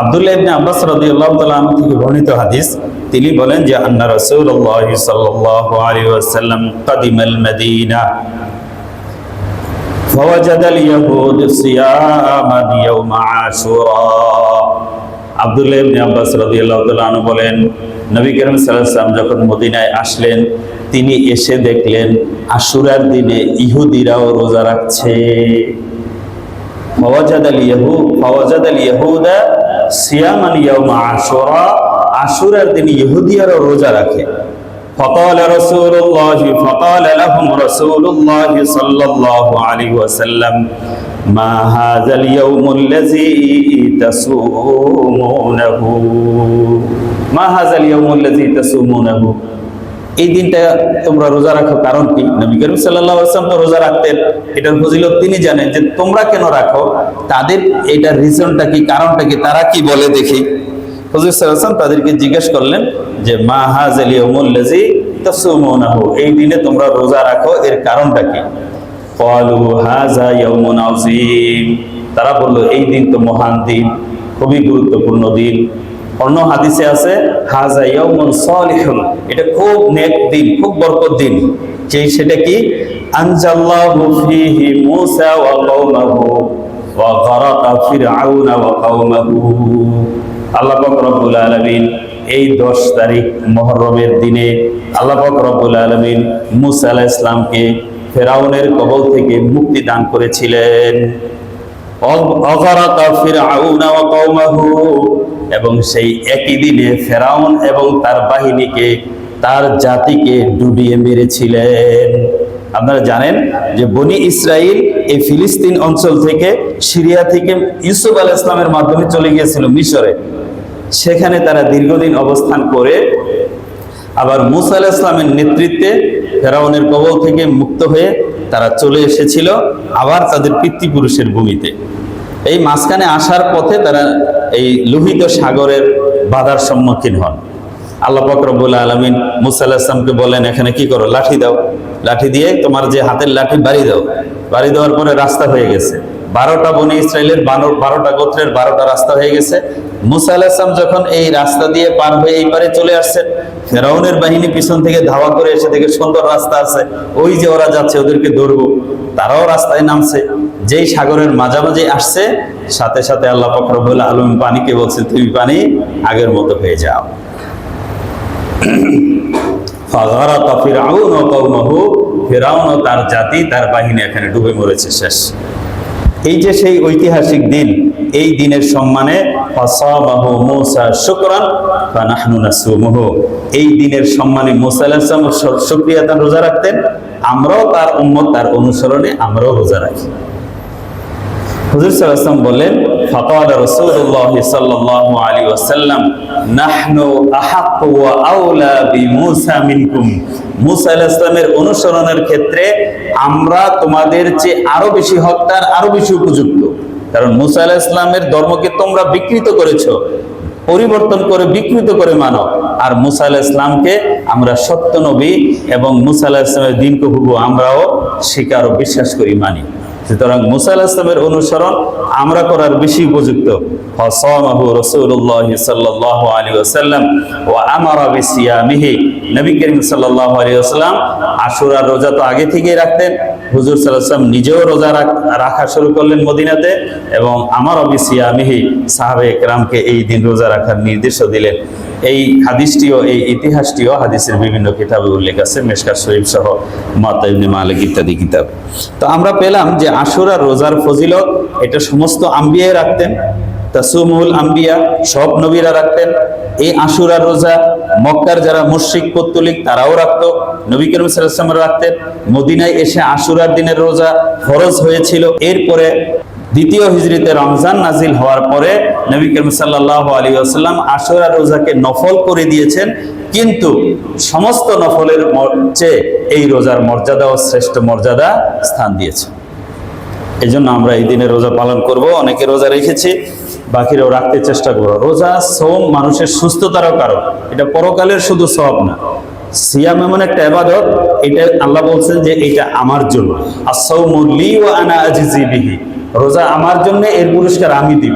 আব্দুল্লাহ ইবনে আব্বাস রাদিয়াল্লাহু তাআলা আনহু থেকে বর্ণিত হাদিস, তিনি বলেন যে আন্না রাসূলুল্লাহ সাল্লাল্লাহু আলাইহি ওয়াসাল্লাম কাদিমাল মদিনা ফাওয়াজাদাল ইয়াহুদ সিয়ামান ইয়াউমা আশুরা। আব্দুল্লাহ ইবনে আব্বাস রাদিয়াল্লাহু তাআলা আনহু বলেন, নবী করিম সাল্লাল্লাহু আলাইহি ওয়াসাল্লাম যখন মদিনায় আসলেন, তিনি এসে দেখলেন আশুরার দিনে ইহুদিরাও রোজা রাখছে। ফাওয়াজাদাল ইয়াহুদা সিয়ামান ইয়াউমা আশুরা, আশুরার দিনে ইহুদিয়ারও রোজা রাখে। فقال لهم رسول الله صلى الله عليه وسلم ما هذا اليوم الذي تصومونه ما هذا اليوم الذي تصومونه, এই দিনটা তোমরা রোজা রাখো কারণ কি? নবী করিম সাল্লাল্লাহু আলাইহি ওয়াসাল্লাম তো রোজা রাখতেন, এটার ফজিলত তিনি জানেন, যে তোমরা কেন রাখো, তাদের এটার রিজনটা কি, কারণটা কি, তারা কি বলে দেখি। হুজুর সাল্লাল্লাহু আলাইহি ওয়াসাল্লাম তাদেরকে জিজ্ঞেস করলেন যে মা হাযাল ইয়াউমুল লাযী তাসুমুনাহু, এই দিনে তোমরা রোজা রাখো, এর কারণটা কি? ক্বালু হাযা ইয়াউমুন আযীম, তারা বলল এই দিন তো মহান দিন, খুবই গুরুত্বপূর্ণ দিন। অন্য হাদিসে আছে হাযা ইয়াউমুন সালিহুন, এটা খুব নেক দিন, খুব বরকত দিন। সেটা কি? আনজাল্লাহু ফীহি মূসা ওয়া কওমাহু ওয়া গারাকা ফিরআউনা ওয়া কওমাহু। আল্লাহ পাক রব্বুল আলামিন এই 10 তারিখ মুহররমের দিনে আল্লাহ পাক রব্বুল আলামিন মূসা আলাইহিস সালামকে ফিরআউনের কবল থেকে মুক্তি দান করেছিলেন। অগারাকা ফিরআউনা ওয়া কওমাহু, এবং সেই একই দিনে ফিরআউন এবং তার বাহিনীকে, তার জাতিকে ডুবিয়ে মেরেছিলেন। আপনারা জানেন যে বনি ইসরাইল এই ফিলিস্তিন অঞ্চল থেকে, সিরিয়া থেকে ইউসুফ আলাইহিস সালামের মাধ্যমে চলে গিয়েছিল মিশরে। সেখানে তারা দীর্ঘদিন অবস্থান করে আবার মূসা আলাইহিস সালামের নেতৃত্বে ফিরআউনের কবল থেকে মুক্ত হয়ে তারা চলে এসেছিল আবার তাদের পিতৃপুরুষের ভূমিতে। এই মাঝখানে আসার পথে তারা এই লোহিত সাগরের বাধার সম্মুখীন হন। আল্লাহ পাক রব্বুল আলামিন মূসা আলাইহিস সালামকে বলেন, এখানে কি করো, লাঠি দাও, লাঠি দিয়ে তোমার যে হাতের লাঠি বাড়ি দাও। বাড়ি দেওয়ার পরে রাস্তা হয়ে গেছে, 12টা বনি ইসরাইলের 12টা গোত্রের 12টা রাস্তা হয়ে গেছে। মূসা আলাইহিস সালাম যখন এই রাস্তা দিয়ে পার হয়ে এই পারে চলে আসছেন, ফিরআউনের বাহিনী পিছন থেকে ধাওয়া করে এসে দেখে সুন্দর রাস্তা আছে, ওই যে ওরা যাচ্ছে, ওদেরকে ধরবো। তারাও রাস্তায় নামছে, যেই সাগরের মাঝামাঝি আসছে, সাথে সাথে আল্লাহ পাক রব্বুল আলামিন পানিকে বলছে, তুমি পানি আগের মতো হয়ে যাও। ফাগারাকা ফিরআউন ওয়া কওমাহু, ফিরআউন ও তার জাতি, তার বাহিনী এখানে ডুবে মরেছে, শেষ। এই যে সেই ঐতিহাসিক দিন, এই দিনের সম্মানে ফাসামাহু মূসা শুকরান ফানাহনু নাসুমুহু, এই দিনের সম্মানে মূসা আলাইহিস সালাম শুকরিয়া আদায় রোজা রাখতেন, আমরাও তার উম্মত, তার অনুসরণে আমরাও রোজা রাখি। হুজুর সাল্লাল্লাহু আলাইহি ওয়াসাল্লাম বলেন, ফাকালা রাসূলুল্লাহ সাল্লাল্লাহু আলাইহি ওয়াসাল্লাম নাহনু আহাক্কু ওয়া আওলা বিমূসা মিনকুম, মূসা আলাইহিস সালামের অনুসরণের ক্ষেত্রে আমরা তোমাদের চেয়ে আরো বেশি হকদার, আরো বেশি উপযুক্ত। কারণ মূসা আলাইহিস সালামের ধর্মকে তোমরা বিকৃত করেছো, পরিবর্তন করে বিকৃত করে মানো, আর মূসা আলাইহিস সালামকে আমরা সত্য নবী এবং মূসা আলাইহিস সালামের দিনকে হুবহু আমরাও স্বীকার ও বিশ্বাস করি, মানি। সুতরাং মূসা আলাইহিস সালামের অনুসরণ আমরা করার বেশি উপযুক্ত। ফাসামাহু রাসূলুল্লাহ সাল্লাল্লাহু আলাইহি ওয়াসাল্লাম ওয়া আমারা বিসিয়ামিহি, নবী করিম সাল্লাল্লাহু আলাইহি ওয়াসাল্লাম আশুরার রোজা তো আগে থেকেই রাখতেন। হুজুর সাল্লাল্লাহু আলাইহি ওয়াসাল্লাম নিজেও রোজা রাখা শুরু করলেন মদিনাতে, এবং আমারা বিসিয়ামিহি, সাহাবায়ে কেরামকে এই দিন রোজা রাখার নির্দেশও দিলেন। এই হাদিসটিও, এই ইতিহাসটিও হাদিসের বিভিন্ন কিতাবে উল্লেখ আছে, মিশকাত শরীফ সহ মুওয়াত্তা ইবনে মালিক ইত্যাদি কিতাব। তো আমরা পেলাম যে আশুরার রোজার ফজিলত, এটা সমস্ত আম্বিয়া রাখতেন, তাসুমুল আম্বিয়া, সব নবীরা রাখতেন। এই আশুরার রোজা মক্কার যারা মুশরিক পৌত্তলিক তারাও রাখতো, নবী করিম সাল্লাল্লাহু আলাইহি ওয়াসাল্লাম রাখতেন। মদিনায় এসে আশুরার দিনের রোজা ফরজ হয়েছিল। এরপরে দ্বিতীয় হিজরিতে রমজান নাজিল হওয়ার পরে নবী করিম সাল্লাল্লাহু আলাইহি ওয়াসাল্লাম আশুরার রোজাকে নফল করে দিয়েছেন, কিন্তু সমস্ত নফলের চেয়ে এই রোজার মর্যাদা ও শ্রেষ্ঠ মর্যাদা স্থান দিয়েছে। এই জন্য আমরা এই দিনে রোজা পালন করব। অনেকে রোজা রেখেছি, বাকিরাও রাখতে চেষ্টা করো। রোজা সোম মানুষের সুস্থতারও কারণ, এটা পরকালের শুধু সওয়াব না। সিয়াম এমন একটা ইবাদত, এটা আল্লাহ বলছেন যে এটা আমার জন্য, আস-সাওমু লি ওয়া আনা আজজি বিহি, রোজা আমার জন্য, এর পুরস্কার আমি দিব।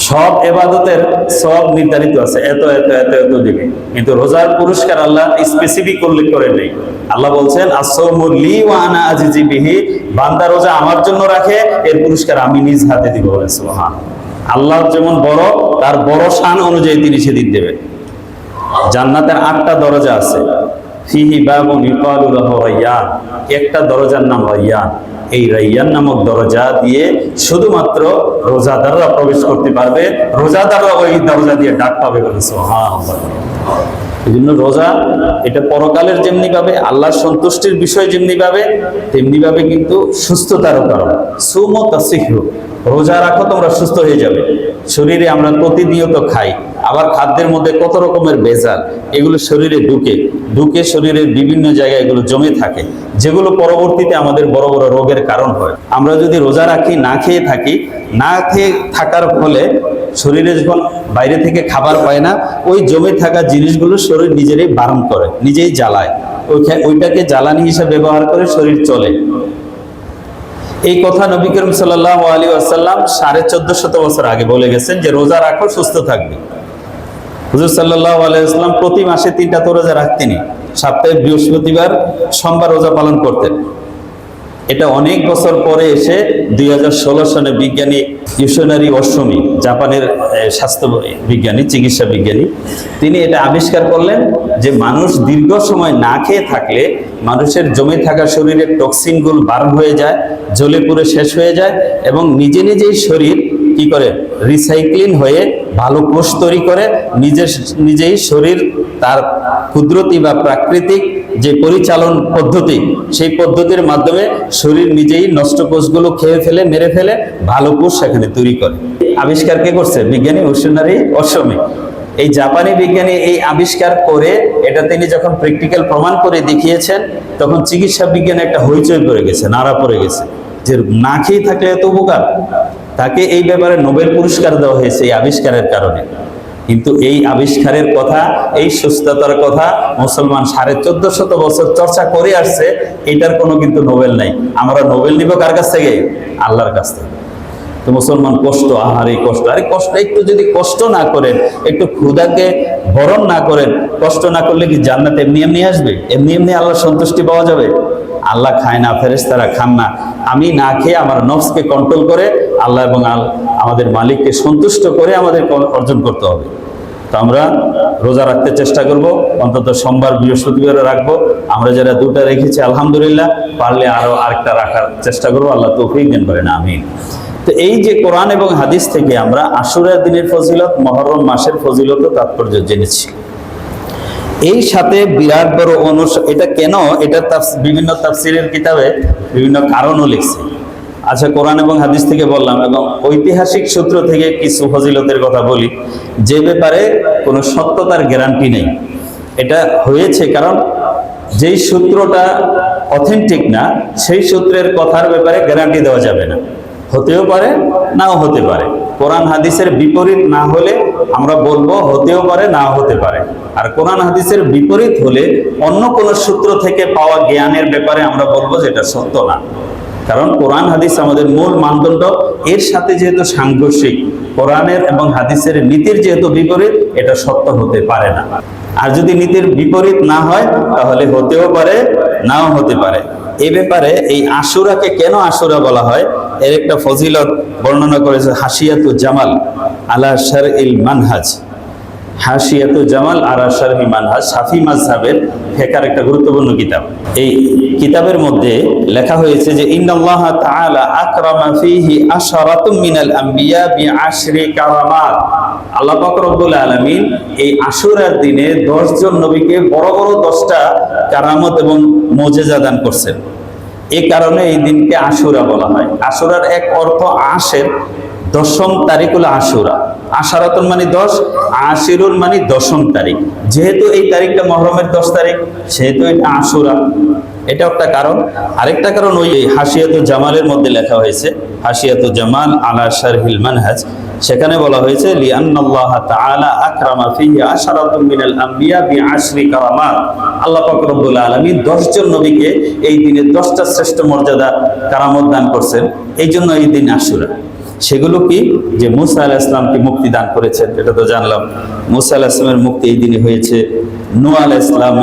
সব ইবাদতের সব নির্ধারিত আছে, এত এত এত এত দিবে, কিন্তু রোজার পুরস্কার আল্লাহ স্পেসিফিক উল্লেখ করে নেই। আল্লাহ বলছেন আস-সাওমু লি ওয়া আনা আজিজি বিহি, বান্দা রোজা আমার জন্য রাখে, এর পুরস্কার আমি নিজ হাতে দিব। সুবহানাল্লাহ। আল্লাহ যেমন বড়, তার বড় শান অনুযায়ী তিনি সেদিন দেবেন। জান্নাতের 8টা দরজা আছে। ফিহি বাবুন ইউকালু লাহু রায়্যান, একটা দরজার নাম রায়্যান। এই রায়্যান নামক দরজা দিয়ে শুধুমাত্র রোজাদাররা প্রবেশ করতে পারবে, রোজাদাররা ওই দরজা দিয়ে ডাক পাবে বলে। সুবহানাল্লাহ। এই জন্য রোজা এটা পরকালের যেমনি ভাবে আল্লাহর সন্তুষ্টির বিষয় যেমনি ভাবে, তেমনি ভাবে কিন্তু সুস্থতারও কারণ। সুমো তাসিহু, রোজা রাখো তোমরা সুস্থ হয়ে যাবে। শরীরে আমরা প্রতিনিয়ত খাই, আবার খাদ্যের মধ্যে কত রকমের ভেজাল, এগুলো শরীরে ঢুকে শরীরের বিভিন্ন জায়গায় এগুলো জমে থাকে, যেগুলো পরবর্তীতে আমাদের বড় বড় রোগের কারণ হয়। আমরা যদি রোজা রাখি, না খেয়ে থাকি, না খেয়ে থাকার ফলে শরীরে যখন বাইরে থেকে খাবার পায় না, ওই জমে থাকা জিনিসগুলো শরীর নিজেরাই বারণ করে, নিজেই জ্বালায়, ওইটাকে জ্বালানি হিসেবে ব্যবহার করে শরীর চলে। এই কথা নবী করিম সাল্লাল্লাহু আলাইহি ওয়াসাল্লাম 1450 বছর আগে বলে গেছেন যে রোজা রাখো সুস্থ থাকবে। হুজুর সাল্লাল্লাহু আলাইহি ওয়াসাল্লাম প্রতি মাসে 3টা তো রোজা রাখতেনই, সপ্তাহে বৃহস্পতিবার, সোমবার রোজা পালন করতেন। এটা অনেক বছর পরে এসে 2016 সনে বিজ্ঞানী ইউশোনারি অশ্বমি, জাপানের স্বাস্থ্য বিজ্ঞানী, চিকিৎসা বিজ্ঞানী, তিনি এটা আবিষ্কার করলেন যে মানুষ দীর্ঘ সময় না খেয়ে থাকলে মানুষের জমে থাকা শরীরের টক্সিনগুলো বার্ন হয়ে যায়, জ্বলে পুড়ে শেষ হয়ে যায়, এবং নিজে নিজেই শরীর কি করে রিসাইক্লিং হয়ে ভালো কোষ তৈরি করে, নিজেই শরীর তার কুদরতি বা প্রাকৃতিক যে পরিচালন পদ্ধতি, সেই পদ্ধতির মাধ্যমে শরীর নিজেই নষ্ট কোষগুলো খেয়ে ফেলে, মেরে ফেলে, ভালো কোষ সেখানে তৈরি করে। আবিষ্কার কে করছে? বিজ্ঞানী ইউশোনারি অশ্বমি। এই জাপানি বিজ্ঞানী এই আবিষ্কার করে এটা তিনি যখন প্র্যাকটিক্যাল প্রমাণ করে দেখিয়েছেন, তখন চিকিৎসা বিজ্ঞানে একটা হইচই পড়ে গেছে, নাড়া পড়ে গেছে যে না খেয়ে থাকলে এত উপকার। তাকে এই ব্যাপারে নোবেল পুরস্কার দেওয়া হয়েছে এই আবিষ্কারের কারণে। কিন্তু এই আবিষ্কারের কথা, এই সুস্থতার কথা মুসলমান 1450 বছর চর্চা করে আসছে, এটার কোনো কিন্তু নোবেল নাই। আমরা নোবেল নিব কার কাছ থেকে? আল্লাহর কাছ থেকে। তো মুসলমান কষ্ট, আহারে কষ্ট, আরে কষ্ট, একটু যদি কষ্ট না করেন, একটু ক্ষুধাকে বরণ না করেন, কষ্ট না করলে কি জান্নাত এমনি এমনি আসবে? এমনি এমনি আল্লাহর সন্তুষ্টি পাওয়া যাবে? আল্লাহ খায় না, ফেরেশতারা খান না। আমি না খেয়ে আমার নফসকে কন্ট্রোল করে আল্লাহ এবং আমাদের মালিককে সন্তুষ্ট করে আমাদের অর্জন করতে হবে। তো আমরা রোজা রাখতে চেষ্টা করব, অন্তত সোমবার বৃহস্পতিবার রাখবো। আমরা যারা 2টা রেখেছি আলহামদুলিল্লাহ, পারলে আরো আরেকটা রাখার চেষ্টা করবো। আল্লাহ তৌফিক দান করেন, আমিন। তো এই যে কোরআন এবং হাদিস থেকে আমরা আশুরা দিনের ফজিলত, মুহররম মাসের ফজিলত ও তাৎপর্য জেনেছি। এই সাথে বিরাট বড় এটা কেন, এটা বিভিন্ন তাফসীরের কিতাবে বিভিন্ন কারণও লিখছে। আচ্ছা, কোরআন এবং হাদিস থেকে বললাম, এবং ঐতিহাসিক সূত্র থেকে কিছু ফজিলতের কথা বলি, যে ব্যাপারে কোনো সত্যতার গ্যারান্টি নেই। এটা হয়েছে কারণ যেই সূত্রটা অথেন্টিক না, সেই সূত্রের কথার ব্যাপারে গ্যারান্টি দেওয়া যাবে না। হতেও পারে, নাও হতে পারে। কোরআন হাদিসের বিপরীত না হলে আমরা বলবো হতেও পারে, নাও হতে পারে। আর কোরআন হাদিসের বিপরীত হলে অন্য কোনো সূত্র থেকে পাওয়া জ্ঞানের ব্যাপারে আমরা বলবো যে এটা সত্য না। কারণ কোরআন হাদিস আমাদের মূল মানদণ্ড, এর সাথে যেহেতু সাংঘর্ষিক, কোরআনের এবং হাদিসের নীতির যেহেতু বিপরীত, এটা সত্য হতে পারে না। আর যদি নীতির বিপরীত না হয়, তাহলে হতেও পারে, নাও হতে পারে। এই ব্যাপারে এই আশুরাকে কেন আশুরা বলা হয়, এর একটা ফজিলত বর্ণনা করেছে হাশিয়াতু জামাল আলা শারইল মানহাজ। হাশিয়াতু জামাল আলা শারহি মানহাজ শাফি মাযহাবের ফিকহের একটা গুরুত্বপূর্ণ কিতাব। এই কিতাবের মধ্যে লেখা হয়েছে যে ইন্নাল্লাহ তাআলা আকরামা ফীহি আশরাতুম মিনাল আম্বিয়া বিআশরি কারামাত। আল্লাহ পাক রব্বুল আলামিন এই আশুরার দিনে 10 জন নবীকে বড় বড় 10টা কারামত এবং মুজিজা দান করছেন। এই কারণে এই দিনকে আশুরা বলা হয়। আশুরার এক অর্থ আশের, 10ম তারিখ হলো আশুরা। আশারাতুন মানে 10, আশিরুন মানে 10ম তারিখ। যেহেতু এই তারিখটা মুহররমের 10 তারিখ, সেহেতু এটা আশুরা। এটা একটা কারণ। আরেকটা কারণ ওই হাশিয়াতু জামালের মধ্যে লেখা হয়েছে, হাশিয়াতু জামাল আলা শারহিল মানহাজ, সেখানে বলা হয়েছে লিআন্নাল্লাহ তাআলা আকরামা ফীহি আশরাতুম মিনাল আম্বিয়া বিআশরি কারামাত। আল্লাহ পাক রব্বুল আলামিন 10 জন নবীকে এই দিনে 10টা শ্রেষ্ঠ মর্যাদা কারামত দান করছেন, এই জন্য এই দিন আশুরা। সেগুলো কি? যে মুসা আলাইহিস সালামকে মুক্তি দান করেছেন, এটা তো জানলাম। মুসা আলাইহিস সালামের মুক্তি এই দিনে হয়েছে। নূহ আলাইহিস সালাম,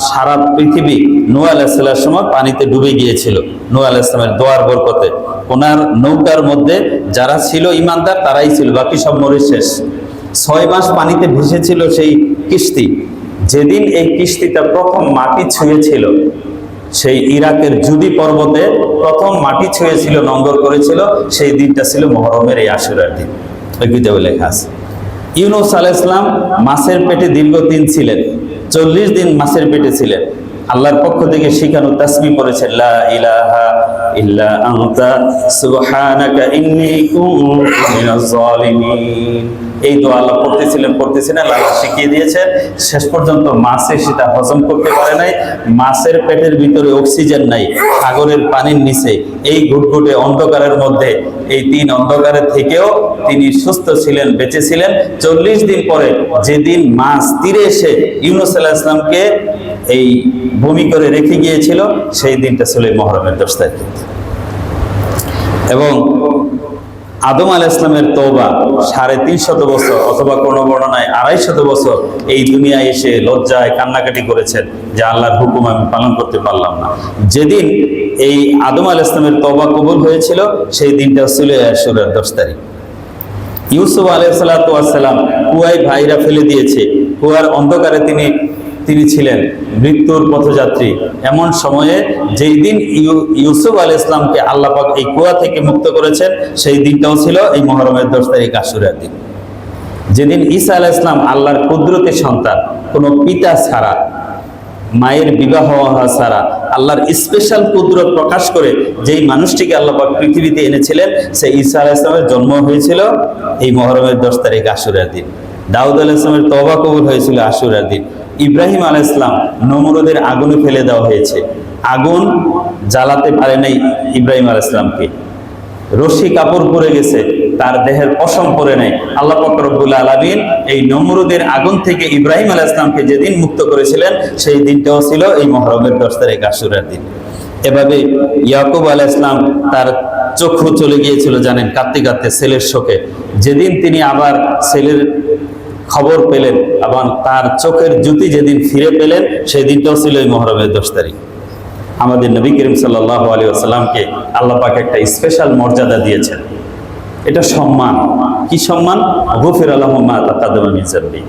সারা পৃথিবী নূহ আলাইহিস সালামের সময় পানিতে ডুবে গিয়েছিল। নূহ আলাইহিস সালামের দোয়ার বরকতে ওনার নৌকার মধ্যে যারা ছিল ঈমানদার তারাই ছিল, বাকি সব মরে শেষ। 6 মাস পানিতে ভেসেছিল সেই কিস্তি। যেদিন এই কিস্তিটা প্রথম মাটি ছুঁয়েছিল, সেই ইরাকের জুদি পর্বতে প্রথম মাটি ছুঁয়েছিল, নোঙ্গর করেছিল, সেই দিনটা ছিল মুহররমের এই আশুরার দিন। ওই কিতাবে লেখা আছে। ইউনূস আলাইহিস সালাম মাছের পেটে দীর্ঘদিন ছিলেন, 40 দিন মাছের পেটে ছিলেন। আল্লাহর পক্ষ থেকে শিখানো তাসবিহ পড়েছেন, লা ইলাহা ইল্লা আনতা সুবহানাকা ইন্নী কুনতু মিনাজ জালিমিন। এই দোয়া আল্লাহ পড়তেছিলেন, আল্লাহ শিখিয়ে দিয়েছেন। শেষ পর্যন্ত মাছে সেটা হজম করতে পারে নাই। মাছের পেটের ভিতরে অক্সিজেন নাই, সাগরের পানির নিচে এই ঘুটঘুটে অন্ধকারের মধ্যে, এই 3 অন্ধকারের থেকেও তিনি সুস্থ ছিলেন, বেঁচে ছিলেন। 40 দিন পরে যেদিন মাছ তীরে এসে ইউনূস আলাইহিস সালামকে এই বমি করে রেখে গিয়েছিল, সেই দিনটা ছিল মুহররমের 10 তারিখ। এবং আদম আলাইহিস সালামের তওবা 350 বছর, অথবা কোন বর্ণনায় 250 বছর এই দুনিয়ায় এসে লজ্জায় কান্নাকাটি করেছেন যে আল্লাহর হুকুম আমি পালন করতে পারলাম না। যেদিন এই আদম আলাইহিস সালামের তওবা কবুল হয়েছিল, সেই দিনটা ছিল আশুরার 10 তারিখ। ইউসুফ আলাইহিস সালাম কুয়ায় ভাইরা ফেলে দিয়েছে, কুয়ার অন্ধকারে তিনি ছিলেন মৃত্যুর পথযাত্রী। এমন সময়ে যেই দিন ইউসুফ আলাইহিস সালামকে আল্লাহ পাক এই কুয়া থেকে মুক্ত করেছেন, সেই দিনটাও ছিল এই মুহররমের 10 তারিখ, আশুরার দিন। যেদিন ঈসা আলাইহিস সালাম আল্লাহর কুদরতি সন্তান, কোনো পিতা ছাড়া, মায়ের বিবাহ ছাড়া আল্লাহর স্পেশাল কুদরত প্রকাশ করে যেই মানুষটিকে আল্লাহ পাক পৃথিবীতে এনেছিলেন, সেই ঈসা আলাইহিস সালামের জন্ম হয়েছিল এই মুহররমের 10 তারিখ, আশুরার দিন। দাউদ আলাইহিস সালামের তওবা কবুল হয়েছিল আশুরার দিন। ইব্রাহিম আলাইহিস সালাম নমরুদের আগুনে ফেলে দেওয়া হয়েছে, আগুন জ্বালাতে পারে নাই ইব্রাহিম আলাইহিস সালামকে, রশি কাপড় পরে গেছে, তার দেহের পশম পরে নাই। আল্লাহ পাক রব্বুল আলামিন এই নমরুদের আগুন থেকে ইব্রাহিম আলাইহিস সালামকে যেদিন মুক্ত করেছিলেন, সেই দিনটাও ছিল এই মুহররমের 10 তারিখ, আশুরার দিন। এভাবে ইয়াকুব আলাইহিস সালাম, তার চক্ষু চলে গিয়েছিল জানেন, কাঁদতে কাঁদতে ছেলের শোকে। যেদিন তিনি আবার ছেলের খবর পেলেন এবং তার চোখের জ্যোতি যেদিন ফিরে পেলেন, সেই দিনটাও ছিল এই মুহররমের 10 তারিখ। আমাদের নবী করিম সাল্লাল্লাহু আলাইহি ওয়াসাল্লামকে আল্লাহ পাক একটা স্পেশাল মর্যাদা দিয়েছেন। এটা সম্মান। কি সম্মান? গফিরা লাহু মা তাকাদ্দামা মিন যামবি।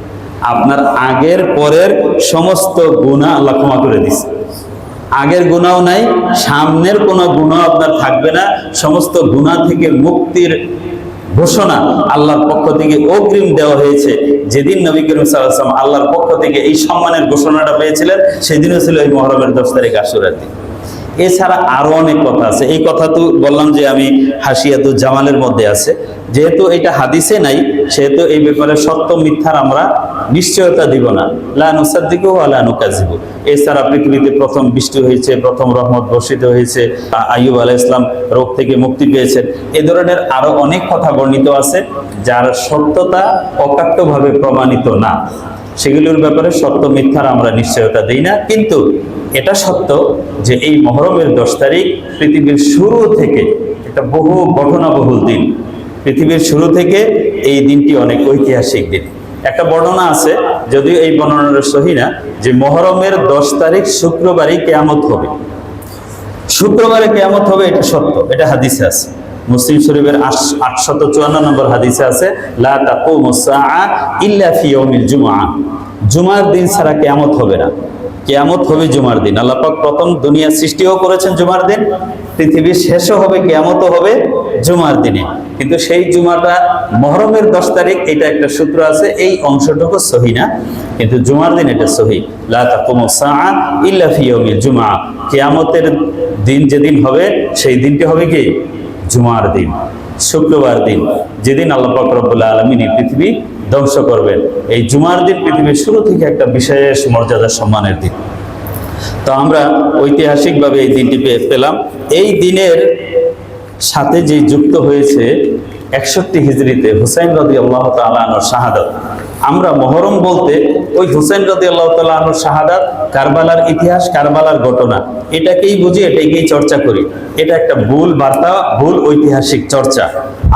আপনার আগের পরের সমস্ত গুনাহ আল্লাহ ক্ষমা করে দিয়েছে। আগের গুনাহও নাই, সামনের কোনো গুনাহ আপনার থাকবে না। সমস্ত গুনাহ থেকে মুক্তির ঘোষণা আল্লাহর পক্ষ থেকে অগ্রিম দেওয়া হয়েছে। যেদিন নবী করিম সাল্লাল্লাহু আলাইহি ওয়াসাল্লাম আল্লাহর পক্ষ থেকে এই সম্মানের ঘোষণাটা পেয়েছিলেন, সেদিনও ছিল এই মুহররমের 10 তারিখ, আশুরার দিন। এছাড়া আরো অনেক কথা আছে। এই কথা তো বললাম যে আমি হাসিয়াতুল জামালের মধ্যে আছে, যেহেতু এটা হাদিসে নাই, সেহেতু এই ব্যাপারে সত্য মিথ্যার আমরা নিশ্চয়তা দিব না। লা নুসাদ্দিকু ওয়া লা নুকাযিবু। এছাড়া পৃথিবীতে প্রথম বৃষ্টি হয়েছে, প্রথম রহমত বর্ষিত হয়েছে, আইয়ুব আলাইহিস সালাম রোগ থেকে মুক্তি পেয়েছেন। এই ধরনের আরো অনেক কথা বর্ণিত আছে, যার সত্যতা অকাট্যভাবে প্রমাণিত না। সেগুলোর ব্যাপারে সত্য মিথ্যার আমরা নিশ্চয়তা দিই না। কিন্তু এটা সত্য যে এই মুহররমের 10 তারিখ পৃথিবীর শুরু থেকে একটা বহু ঘটনাবহুল দিন। পৃথিবীর শুরু থেকে এই দিনটি অনেক ঐতিহাসিক দিন। একটা বর্ণনা আছে, যদিও এই বর্ণনাটা সহি না, যে মুহররমের 10 তারিখ শুক্রবারই কিয়ামত হবে। শুক্রবারে কিয়ামত হবে, এটা সত্য, এটা হাদিসে আছে। মুসলিম শরীফের 854 নম্বর হাদিসে আছে, লা তাকুমুস সাআ ইল্লা ফি ইয়াউমিল জুমআ। জুমার দিন ছাড়া কিয়ামত হবে না। কিয়ামত হবে জুমার দিন। আল্লাহ পাক প্রথম দুনিয়া সৃষ্টিও করেছেন জুমার দিন, পৃথিবী শেষও হবে, কিয়ামতও হবে জুমার দিনে। কিন্তু সেই জুমাটা মুহররমের 10 তারিখ, এটা একটা সূত্র আছে, এই অংশটুকু সহি না, কিন্তু জুমার দিন এটা সহি। লা তাকুমুস সাআ ইল্লা ফি ইয়াউমিল জুমআ। কিয়ামতের দিন যেদিন হবে, সেই দিনটি হবে কি? জুমার দিন, শুক্রবার দিন, যেদিন আল্লাহ পাক রব্বুল আলামিন এই পৃথিবী ধ্বংস করবেন। এই জুমার দিন পৃথিবীর শুরু থেকে একটা বিশেষ মর্যাদা সম্মানের দিন। তো আমরা ঐতিহাসিকভাবে এই দিনটি পেলাম। এই দিনের সাথে যে যুক্ত হয়েছে 61 হিজরিতে হুসাইন রাদিয়াল্লাহু তাআলা আনহুর শাহাদাত। আমরা মুহররম বলতে ওই হুসাইন রাদিয়াল্লাহু তাআলা আনহুর শাহাদাত, কারবালার ইতিহাস, কারবালার ঘটনা, এটাকেই বুঝি, এটাকেই চর্চা করি। এটা একটা ভুল বার্তা, ভুল ঐতিহাসিক চর্চা।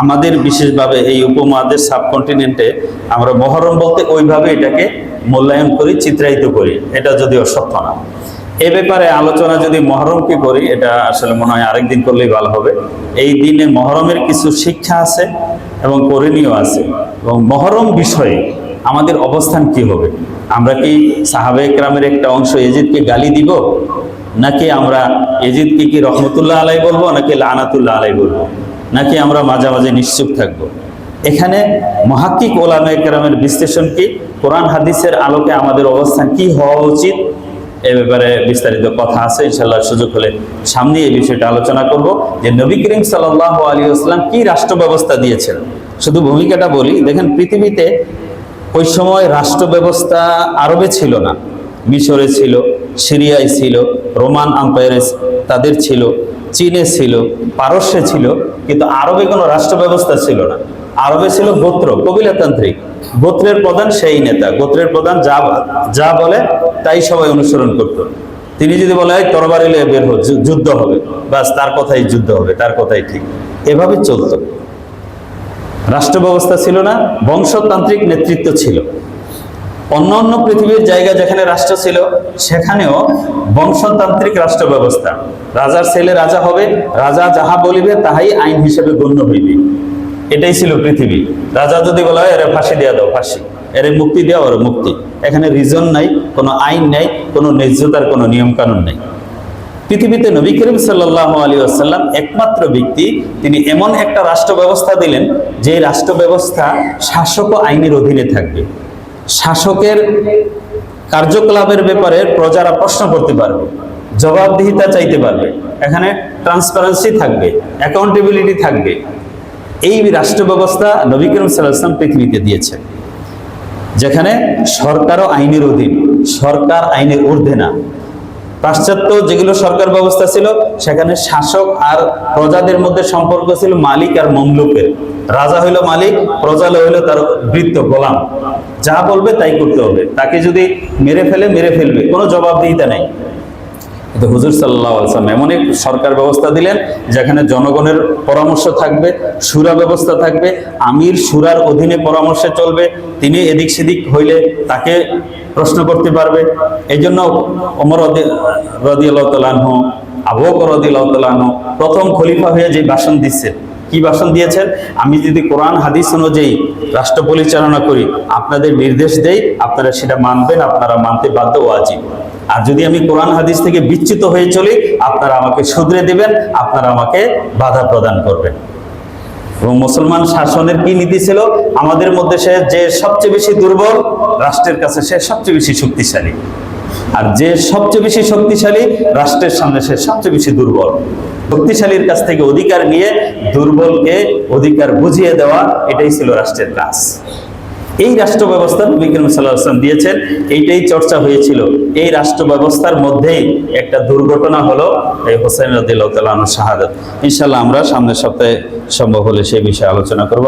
আমাদের বিশেষভাবে এই উপমহাদেশ সাবকন্টিনেন্টে আমরা মহরম বলতে ওইভাবে এটাকে মূল্যায়ন করি, চিত্রায়িত করি, এটা যদিও সত্য না। এ ব্যাপারে আলোচনা যদি মহরমকে করি, এটা আসলে মনে হয় আরেকদিন করলেই ভালো হবে। এই দিনে মহরমের কিছু শিক্ষা আছে এবং করণীয় আছে, এবং মহরম বিষয়ে আমাদের অবস্থান কি হবে। আমরা কি সাহাবে কেরামের একটা অংশ এজিদকে গালি দিব, নাকি আমরা এজিদকে কি রহমতুল্লাহ আলাই বলবো, নাকি লানাতুল্লাহ আলাই বলবো, নাকি আমরা মাঝামাঝি নিশ্চুপ থাকবো? এখানে মুহাক্কিক ওলামায়ে কেরামের বিশ্লেষণ কি, কোরআন হাদিসের আলোকে আমাদের অবস্থান কি হওয়া উচিত, এ ব্যাপারে বিস্তারিত কথা আছে। ইনশাআল্লাহ সুযোগ হলে সামনে এই বিষয়টা আলোচনা করব, যে নবী করিম সাল্লাল্লাহু আলাইহি ওয়াসাল্লাম কি রাষ্ট্র ব্যবস্থা দিয়েছেন। শুধু ভূমিকাটা বলি, দেখেন পৃথিবীতে ওই সময় রাষ্ট্র ব্যবস্থা আরবে ছিল না, মিশরে ছিল, সিরিয়ায় ছিল, রোমান আম্পায়ারে তাদের ছিল, চীনে ছিল, পারস্যে ছিল, কিন্তু আরবে কোনো রাষ্ট্র ব্যবস্থা ছিল না। আরবে ছিল গোত্র, কবিলাতান্ত্রিক। গোত্রের প্রধান সেই নেতা, গোত্রের প্রধান যা বলে তাই সবাই অনুসরণ করত। তিনি যদি বলে তরবারি নিয়ে বের হো, যুদ্ধ হবে, বাস তার কথাই যুদ্ধ হবে, তার কথাই ঠিক, এভাবে চলত। রাষ্ট্র ব্যবস্থা ছিল না, বংশতান্ত্রিক নেতৃত্ব ছিল। অন্য অন্য পৃথিবীর জায়গা যেখানে রাষ্ট্র ছিল সেখানেও বংশতান্ত্রিক রাষ্ট্র ব্যবস্থা। রাজার ছেলে রাজা হবে, রাজা যাহা বলিবে তাহাই আইন হিসেবে গণ্য হইবে, এটাই ছিল পৃথিবী। রাজা যদি বলা হয় এর ফাঁসি দেওয়া দাও, ফাঁসি, এর মুক্তি দেওয়া, ওর মুক্তি। এখানে রিজন নাই, কোনো আইন নাই, কোনো ন্যায্যতার কোনো নিয়ম কানুন নাই। পৃথিবীতে নবী করিম সাল্লাল্লাহু আলাইহি ওয়াসাল্লাম একমাত্র ব্যক্তি, তিনি এমন একটা রাষ্ট্র ব্যবস্থা দিলেন যে রাষ্ট্র ব্যবস্থা শাসক ও আইনের অধীনে থাকবে। শাসকের কার্যকলাপের ব্যাপারে প্রজারা প্রশ্ন করতে পারবে, জবাবদিহিতা চাইতে পারবে, এখানে ট্রান্সপারেন্সি থাকবে, অ্যাকাউন্টেবিলিটি থাকবে। এই রাষ্ট্র ব্যবস্থা নবী করিম সাল্লাল্লাহু আলাইহি ওয়াসাল্লাম পৃথিবীতে দিয়েছেন, যেখানে সরকারও আইনের অধীন, সরকার আইনের ঊর্ধ্বে না। পাশ্চাত্য যেগুলো সরকার ব্যবস্থা ছিল সেখানে শাসক আর প্রজাদের মধ্যে সম্পর্ক ছিল মালিক আর মামলুকের। রাজা হইল মালিক, প্রজা হইল তার ভৃত্য, গোলাম। যা বলবে তাই করতে হবে, তাকে যদি মেরে ফেলবে, কোনো জবাবদিহিতা নেই। কিন্তু হুজুর সাল্লাল্লাহু আলাইহি ওয়াসাল্লাম এমন এক সরকার ব্যবস্থা দিলেন যেখানে জনগণের পরামর্শ থাকবে, শুরা ব্যবস্থা থাকবে, আমির শুরার অধীনে পরামর্শে চলবে, তিনি এদিক সেদিক হইলে তাকে প্রশ্ন করতে পারবে। এই জন্য ওমর রাদিয়াল্লাহু তাআলা আনহু, আবু বকর রাদিয়াল্লাহু তাআলা আনহু প্রথম খলিফা হয়ে যে ভাষণ দিচ্ছেন, কি ভাষণ দিয়েছেন? আমি যদি কোরআন হাদিস অনুযায়ী রাষ্ট্র পরিচালনা করি, আপনাদের নির্দেশ দেই, আপনারা সেটা মানবেন, আপনারা মানতে বাধ্য, ওয়াজিব। আর যদি আমি কোরআন হাদিস থেকে বিচ্যুত হয়ে চলি, আপনারা আমাকে শুধরে দিবেন, আপনারা আমাকে বাধা প্রদান করবেন। এবং মুসলমান শাসনের কি নীতি ছিল? আমাদের মধ্যে সে যে সবচেয়ে বেশি দুর্বল, রাষ্ট্রের কাছে সে সবচেয়ে বেশি শক্তিশালী, আর যে সবচেয়ে বেশি শক্তিশালী রাষ্ট্রের সামনে সে সবচেয়ে বেশি দুর্বল। শক্তিশালীর কাছ থেকে অধিকার নিয়ে দুর্বলকে অধিকার বুঝিয়ে দেওয়া, এটাই ছিল রাষ্ট্রের কাজ। এই রাষ্ট্র ব্যবস্থা নবী করিম সাল্লাল্লাহু আলাইহি ওয়াসাল্লাম দিয়েছেন, এইটাই চর্চা হয়েছিল। এই রাষ্ট্র ব্যবস্থার মধ্যেই একটা দুর্ঘটনা হলো এই হুসাইন রাদিয়াল্লাহু তাআলা আনহুর শাহাদাত। ইনশাআল্লাহ আমরা সামনের সপ্তাহে সম্ভব হলে সেই বিষয়ে আলোচনা করব।